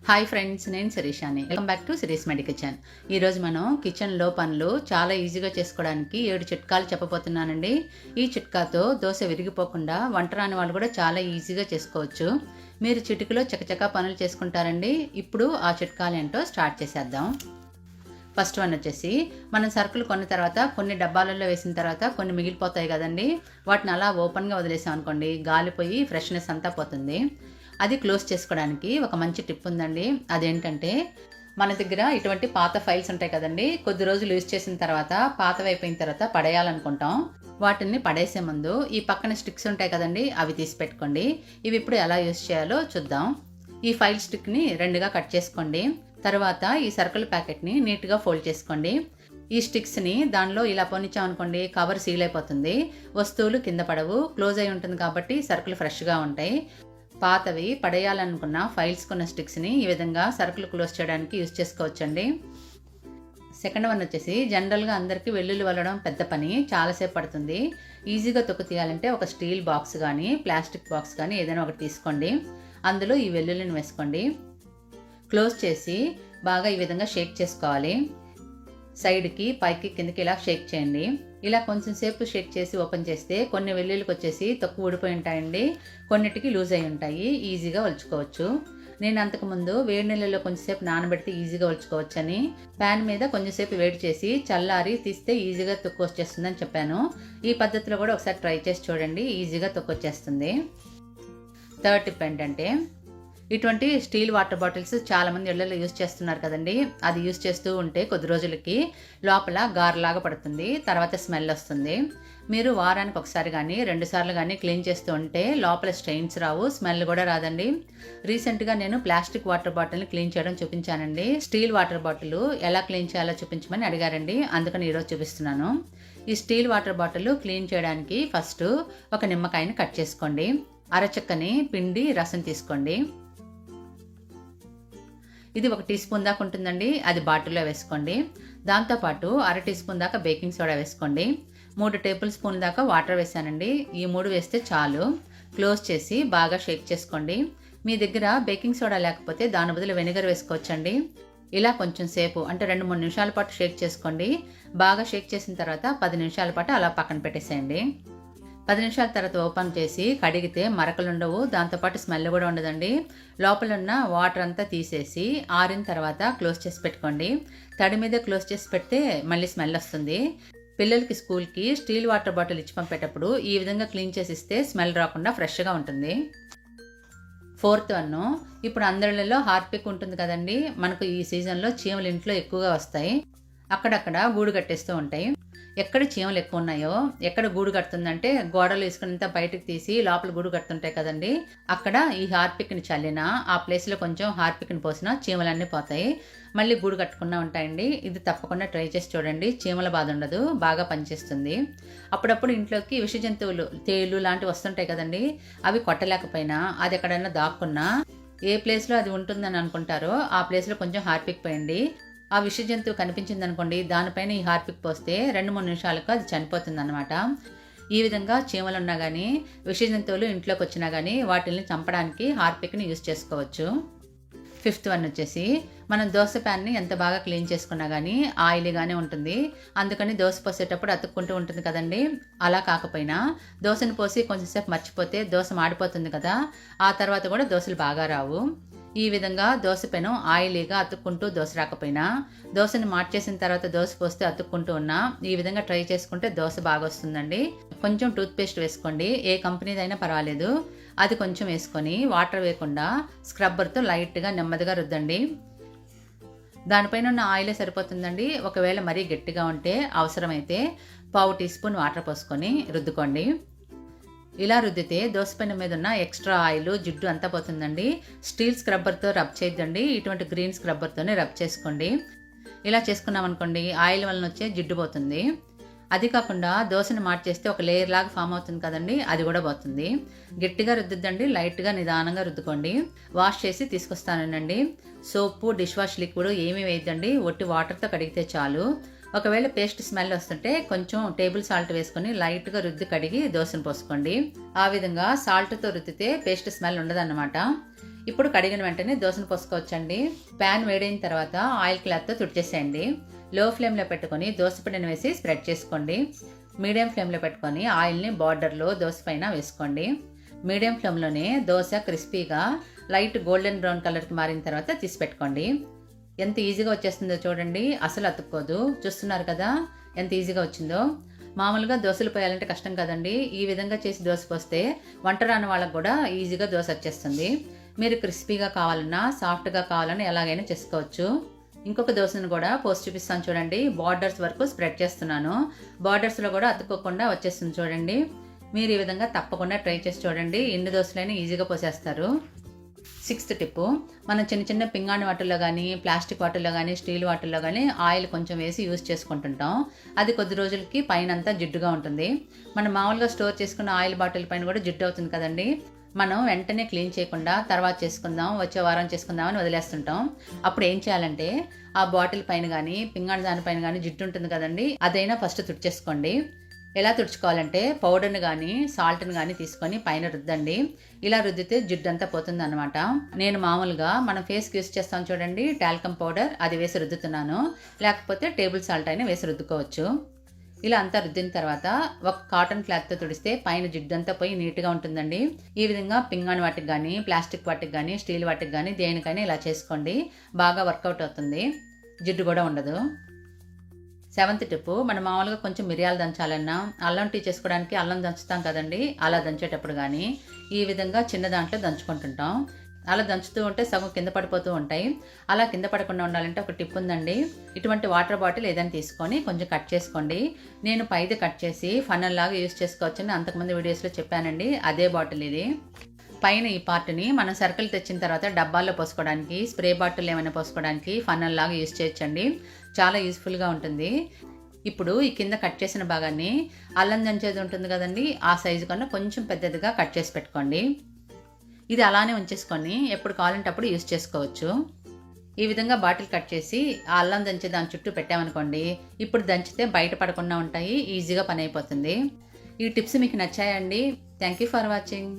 Hi friends, నేను శిరీషాని. Welcome back to Sirish మెడి కిచెన్. ఈరోజు మనం కిచెన్లో పనులు చాలా ఈజీగా చేసుకోవడానికి 7 చిట్కాలు చెప్పబోతున్నానండి. ఈ చిట్కాతో దోశ విరిగిపోకుండా వంట రాని వాళ్ళు కూడా చాలా ఈజీగా చేసుకోవచ్చు. మీరు చిటికలో చకచకా పనులు చేసుకుంటారండి. ఇప్పుడు ఆ చిట్కాలు ఏంటో స్టార్ట్ చేసేద్దాం. ఫస్ట్ వన్ వచ్చేసి, మనం సరుకులు కొన్న తర్వాత కొన్ని డబ్బాలలో వేసిన తర్వాత కొన్ని మిగిలిపోతాయి కదండి. వాటిని అలా ఓపెన్గా వదిలేసాం అనుకోండి, గాలిపోయి ఫ్రెష్నెస్ అంతా పోతుంది. అది క్లోజ్ చేసుకోవడానికి ఒక మంచి టిప్ ఉందండి. అదేంటంటే, మన దగ్గర ఇటువంటి పాత ఫైల్స్ ఉంటాయి కదండి. కొద్ది రోజులు యూజ్ చేసిన తర్వాత పాతవి అయిపోయిన తర్వాత పడేయాలనుకుంటాం. వాటిని పడేసే ముందు ఈ పక్కన స్టిక్స్ ఉంటాయి కదండి, అవి తీసి పెట్టుకోండి. ఇవి ఇప్పుడు ఎలా యూజ్ చేయాలో చూద్దాం. ఈ ఫైల్ స్టిక్ని 2గా కట్ చేసుకోండి. తర్వాత ఈ సర్కిల్ ప్యాకెట్ని నీట్గా ఫోల్డ్ చేసుకోండి. ఈ స్టిక్స్ని దానిలో ఇలా పొనిచ్చామనుకోండి, కవర్ సీల్ అయిపోతుంది. వస్తువులు కింద పడవు, క్లోజ్ అయి ఉంటుంది కాబట్టి సరుకులు ఫ్రెష్గా ఉంటాయి. పాతవి పడేయాలనుకున్న ఫైల్స్ కొన్న స్టిక్స్ని ఈ విధంగా సరుకులు క్లోజ్ చేయడానికి యూజ్ చేసుకోవచ్చండి. సెకండ్ వన్ వచ్చేసి, జనరల్గా అందరికీ వెల్లుల్లి వల్లడం పెద్ద పని, చాలాసేపు పడుతుంది. ఈజీగా తొక్కు తీయాలంటే ఒక స్టీల్ బాక్స్ కానీ ప్లాస్టిక్ బాక్స్ కానీ ఏదైనా ఒకటి తీసుకోండి. అందులో ఈ వెల్లుల్లిని వేసుకోండి. క్లోజ్ చేసి బాగా ఈ విధంగా షేక్ చేసుకోవాలి. సైడ్కి పైకి కిందకి ఇలా షేక్ చేయండి. ఇలా కొంచెం సేపు షేక్ చేసి ఓపెన్ చేస్తే కొన్ని వెల్లుల్లికి వచ్చేసి తక్కువ ఊడిపోయి ఉంటాయండి, కొన్నిటికి లూజ్ అయి ఉంటాయి. ఈజీగా ఒలుచుకోవచ్చు. నేను అంతకుముందు వేడి నీళ్ళలో కొంచెంసేపు నానబెడితే ఈజీగా ఒలుచుకోవచ్చని ప్యాన్ మీద కొంచెంసేపు వేడి చేసి చల్లారి తీస్తే ఈజీగా తొక్కు వచ్చేస్తుందని చెప్పాను. ఈ పద్ధతిలో కూడా ఒకసారి ట్రై చేసి చూడండి, ఈజీగా తొక్కు వచ్చేస్తుంది. థర్డ్ టిప్ ఏంటంటే, ఇటువంటి స్టీల్ వాటర్ బాటిల్స్ చాలామంది ఇళ్లలో యూజ్ చేస్తున్నారు కదండి. అది యూజ్ చేస్తూ ఉంటే కొద్ది రోజులకి లోపల గారెలాగా పడుతుంది, తర్వాత స్మెల్ వస్తుంది. మీరు వారానికి ఒకసారి కానీ 2 సార్లు కానీ క్లీన్ చేస్తూ ఉంటే లోపల స్టెయిన్స్ రావు, స్మెల్ కూడా రాదండి. రీసెంట్గా నేను ప్లాస్టిక్ వాటర్ బాటిల్ని క్లీన్ చేయడం చూపించానండి. స్టీల్ వాటర్ బాటిల్ ఎలా క్లీన్ చేయాలో చూపించమని అడిగారండి, అందుకని ఈరోజు చూపిస్తున్నాను. ఈ స్టీల్ వాటర్ బాటిల్ క్లీన్ చేయడానికి ఫస్ట్ ఒక నిమ్మకాయని కట్ చేసుకోండి. అరచక్కని పిండి రసం తీసుకోండి. ఇది 1 టీ స్పూన్ దాకా ఉంటుందండి, అది బాటిల్లో వేసుకోండి. దాంతోపాటు 1/2 టీ స్పూన్ దాకా బేకింగ్ సోడా వేసుకోండి. 3 టేబుల్ స్పూన్ దాకా వాటర్ వేసానండి. ఈ 3 వేస్తే చాలు. క్లోజ్ చేసి బాగా షేక్ చేసుకోండి. మీ దగ్గర బేకింగ్ సోడా లేకపోతే దాని బదులు వెనిగర్ వేసుకోవచ్చండి. ఇలా కొంచెం సేపు అంటే 2-3 నిమిషాల పాటు షేక్ చేసుకోండి. బాగా షేక్ చేసిన తర్వాత 10 నిమిషాల పాటు అలా పక్కన పెట్టేసేయండి. 10 నిమిషాల తర్వాత ఓపెన్ చేసి కడిగితే మరకలు ఉండవు, దాంతోపాటు స్మెల్ కూడా ఉండదండి. లోపల ఉన్న వాటర్ అంతా తీసేసి ఆరిన తర్వాత క్లోజ్ చేసి పెట్టుకోండి. తడి మీద క్లోజ్ చేసి పెడితే మళ్ళీ స్మెల్ వస్తుంది. పిల్లలకి స్కూల్కి స్టీల్ వాటర్ బాటిల్ ఇచ్చి పంపేటప్పుడు ఈ విధంగా క్లీన్ చేసి ఇస్తే స్మెల్ రాకుండా ఫ్రెష్గా ఉంటుంది. ఫోర్త్ వన్, ఇప్పుడు అందరిలో హార్పిక్ ఉంటుంది కదండి. మనకు ఈ సీజన్లో చీమలు ఇంట్లో ఎక్కువగా వస్తాయి. అక్కడక్కడ గూడు కట్టేస్తూ ఉంటాయి. ఎక్కడ చీమలు ఎక్కువ ఉన్నాయో, ఎక్కడ గూడు కడుతుందంటే గోడలు ఇసుకనంతా బయటకు తీసి లోపల గూడు కడుతుంటాయి కదండి. అక్కడ ఈ హార్పిక్ని చల్లినా, ఆ ప్లేస్లో కొంచెం హార్పిక్ని పోసినా చీమలన్నీ పోతాయి, మళ్ళీ గూడు కట్టకుండా ఉంటాయండి. ఇది తప్పకుండా ట్రై చేసి చూడండి, చీమల బాధ ఉండదు, బాగా పనిచేస్తుంది. అప్పుడప్పుడు ఇంట్లోకి విష జంతువులు, తేళ్ళు లాంటివి వస్తుంటాయి కదండి. అవి కొట్టలేకపోయినా అది ఎక్కడైనా దాక్కున్నా ఏ ప్లేస్లో అది ఉంటుందని అనుకుంటారో ఆ ప్లేస్లో కొంచెం హార్పిక్ పోయండి. ఆ విష జంతువు కనిపించింది అనుకోండి, దానిపైన ఈ హార్పిక్ పోస్తే 2-3 నిమిషాలకు అది చనిపోతుంది అనమాట. ఈ విధంగా చీమలు ఉన్నా కానీ విష జంతువులు ఇంట్లోకి వచ్చినా కానీ వాటిని చంపడానికి హార్పిక్ని యూజ్ చేసుకోవచ్చు. ఫిఫ్త్ వన్ వచ్చేసి, మనం దోశ ప్యాన్ని ఎంత బాగా క్లీన్ చేసుకున్నా కానీ ఆయిలీగానే ఉంటుంది. అందుకని దోశ పోసేటప్పుడు అతుక్కుంటూ ఉంటుంది కదండి. అలా కాకపోయినా దోశను పోసి కొంచెంసేపు మర్చిపోతే దోశ మాడిపోతుంది కదా, ఆ తర్వాత కూడా దోశలు బాగా రావు. ఈ విధంగా దోశ పెనం ఆయిలీగా అతుక్కుంటూ దోశ రాకపోయినా, దోశని మార్చేసిన తర్వాత దోశ పోస్తే అతుక్కుంటూ ఉన్నా, ఈ విధంగా ట్రై చేసుకుంటే దోశ బాగా వస్తుందండి. కొంచెం టూత్పేస్ట్ వేసుకోండి, ఏ కంపెనీదైనా పర్వాలేదు. అది కొంచెం వేసుకొని వాటర్ వేయకుండా స్క్రబ్బర్తో లైట్గా నెమ్మదిగా రుద్దండి. దానిపైన ఉన్న ఆయిలే సరిపోతుందండి. ఒకవేళ మరీ గట్టిగా ఉంటే అవసరమైతే 1/4 టీ స్పూన్ వాటర్ పోసుకొని రుద్దుకోండి. ఇలా రుద్దితే దోసపెనం మీద ఉన్న ఎక్స్ట్రా ఆయిల్, జిడ్డు అంతా పోతుందండి. స్టీల్ స్క్రబ్బర్తో రబ్ చేయొద్దండి, ఇటువంటి గ్రీన్ స్క్రబ్బర్తోనే రబ్ చేసుకోండి. ఇలా చేసుకున్నామనుకోండి, ఆయిల్ వలన వచ్చే జిడ్డు పోతుంది. అది కాకుండా దోశని మార్చేస్తే ఒక లేయర్ లాగా ఫామ్ అవుతుంది కదండి, అది కూడా పోతుంది. గట్టిగా రుద్దుద్దండి, లైట్గా నిదానంగా రుద్దుకోండి. వాష్ చేసి తీసుకొస్తానండి. సోపు, డిష్ వాష్ లిక్విడ్ ఏమీ వేయద్దండి, ఒట్టి వాటర్తో కడిగితే చాలు. ఒకవేళ పేస్ట్ స్మెల్ వస్తుంటే కొంచెం టేబుల్ సాల్ట్ వేసుకొని లైట్గా రుద్ది కడిగి దోశను పోసుకోండి. ఆ విధంగా సాల్ట్తో రుద్దితే పేస్ట్ స్మెల్ ఉండదన్నమాట. ఇప్పుడు కడిగిన వెంటనే దోసను పోసుకోవచ్చండి. ప్యాన్ వేడైన తర్వాత ఆయిల్ క్లాత్తో తుడిచేసేయండి. లో ఫ్లేమ్లో పెట్టుకొని దోసపిండిని వేసి స్ప్రెడ్ చేసుకోండి. మీడియం ఫ్లేమ్లో పెట్టుకొని ఆయిల్ని బార్డర్లో దోస పైన వేసుకోండి. మీడియం ఫ్లేమ్లోనే దోస క్రిస్పీగా లైట్ గోల్డెన్ బ్రౌన్ కలర్కి మారిన తర్వాత తీసి పెట్టుకోండి. ఎంత ఈజీగా వచ్చేస్తుందో చూడండి, అసలు అతుక్కోదు. చూస్తున్నారు కదా ఎంత ఈజీగా వచ్చిందో. మామూలుగా దోశలు పోయాలంటే కష్టం కదండి. ఈ విధంగా చేసి దోశ పోస్తే వంట రాని వాళ్ళకు కూడా ఈజీగా దోశ వచ్చేస్తుంది. మీరు క్రిస్పీగా కావాలన్నా సాఫ్ట్గా కావాలన్నా ఎలాగైనా చేసుకోవచ్చు. ఇంకొక దోశను కూడా పోసి చూపిస్తాను చూడండి. బార్డర్స్ వరకు స్ప్రెడ్ చేస్తున్నాను. బార్డర్స్లో కూడా అతుక్కోకుండా వచ్చేస్తుంది చూడండి. మీరు ఈ విధంగా తప్పకుండా ట్రై చేసి చూడండి. ఎన్ని దోశలైనా ఈజీగా పోసేస్తారు. 6th టిప్పు, మనం చిన్న చిన్న పింగాణి వాటిల్లో కానీ ప్లాస్టిక్ వాటిల్లో కానీ స్టీల్ వాటిల్లో కానీ ఆయిల్ కొంచెం వేసి యూజ్ చేసుకుంటుంటాం. అది కొద్ది రోజులకి పైన అంతా జిడ్డుగా ఉంటుంది. మనం మామూలుగా స్టోర్ చేసుకున్న ఆయిల్ బాటిల్ పైన కూడా జిడ్డు అవుతుంది కదండి. మనం వెంటనే క్లీన్ చేయకుండా తర్వాత చేసుకుందాం, వచ్చే వారం చేసుకుందాం అని వదిలేస్తుంటాం. అప్పుడు ఏం చేయాలంటే ఆ బాటిల్ పైన కానీ పింగాణి దానిపైన కానీ జిడ్డు ఉంటుంది కదండి, అదైనా ఫస్ట్ తుడిచేసుకోండి. ఎలా తుడుచుకోవాలంటే పౌడర్ని కానీ సాల్ట్ని కానీ తీసుకొని పైన రుద్దండి. ఇలా రుద్దితే జిడ్డు అంతా పోతుంది అనమాట. నేను మామూలుగా మనం ఫేస్కి యూస్ చేస్తాం చూడండి టాల్కమ్ పౌడర్, అది వేసి రుద్దుతున్నాను. లేకపోతే టేబుల్ సాల్ట్ అయినా వేసి రుద్దుకోవచ్చు. ఇలా అంతా రుద్దిన తర్వాత ఒక కాటన్ క్లాత్తో తుడిస్తే పైన జిడ్డు అంతా పోయి నీట్గా ఉంటుందండి. ఈ విధంగా పింగాణి వాటికి కానీ ప్లాస్టిక్ వాటికి కానీ స్టీల్ వాటికి కానీ దేనికైనా ఇలా చేసుకోండి. బాగా వర్కౌట్ అవుతుంది, జిడ్డు కూడా ఉండదు. 7th టిప్పు, మనం మామూలుగా కొంచెం మిరియాలు దంచాలన్నా అల్లం టీ చేసుకోవడానికి అల్లం దంచుతాం కదండి, అలా దంచేటప్పుడు కానీ ఈ విధంగా చిన్న దాంట్లో దంచుకుంటుంటాం. అలా దంచుతూ ఉంటే సగం కింద పడిపోతూ ఉంటాయి. అలా కింద పడకుండా ఉండాలంటే ఒక టిప్ ఉందండి. ఇటువంటి వాటర్ బాటిల్ ఏదైనా తీసుకొని కొంచెం కట్ చేసుకోండి. నేను పైది కట్ చేసి ఫన్నల్ లాగా యూజ్ చేసుకోవచ్చని అంతకుముందు వీడియోస్లో చెప్పానండి. అదే బాటిల్ ఇది. పైన ఈ పార్ట్ని మనం సరుకులు తెచ్చిన తర్వాత డబ్బాల్లో పోసుకోవడానికి, స్ప్రే బాటిల్ ఏమైనా పోసుకోవడానికి ఫన్నల్ లాగా యూజ్ చేయొచ్చండి. చాలా యూస్ఫుల్గా ఉంటుంది. ఇప్పుడు ఈ కింద కట్ చేసిన భాగాన్ని అల్లం దంచేది ఉంటుంది కదండి, ఆ సైజు కన్నా కొంచెం పెద్దదిగా కట్ చేసి పెట్టుకోండి. ఇది అలానే ఉంచేసుకొని ఎప్పుడు కావాలంటే అప్పుడు యూజ్ చేసుకోవచ్చు. ఈ విధంగా బాటిల్ కట్ చేసి ఆ అల్లం దంచే దాని చుట్టూ పెట్టామనుకోండి, ఇప్పుడు దంచితే బయట పడకుండా ఉంటాయి, ఈజీగా పని అయిపోతుంది. ఈ టిప్స్ మీకు నచ్చాయండి. Thank you for watching.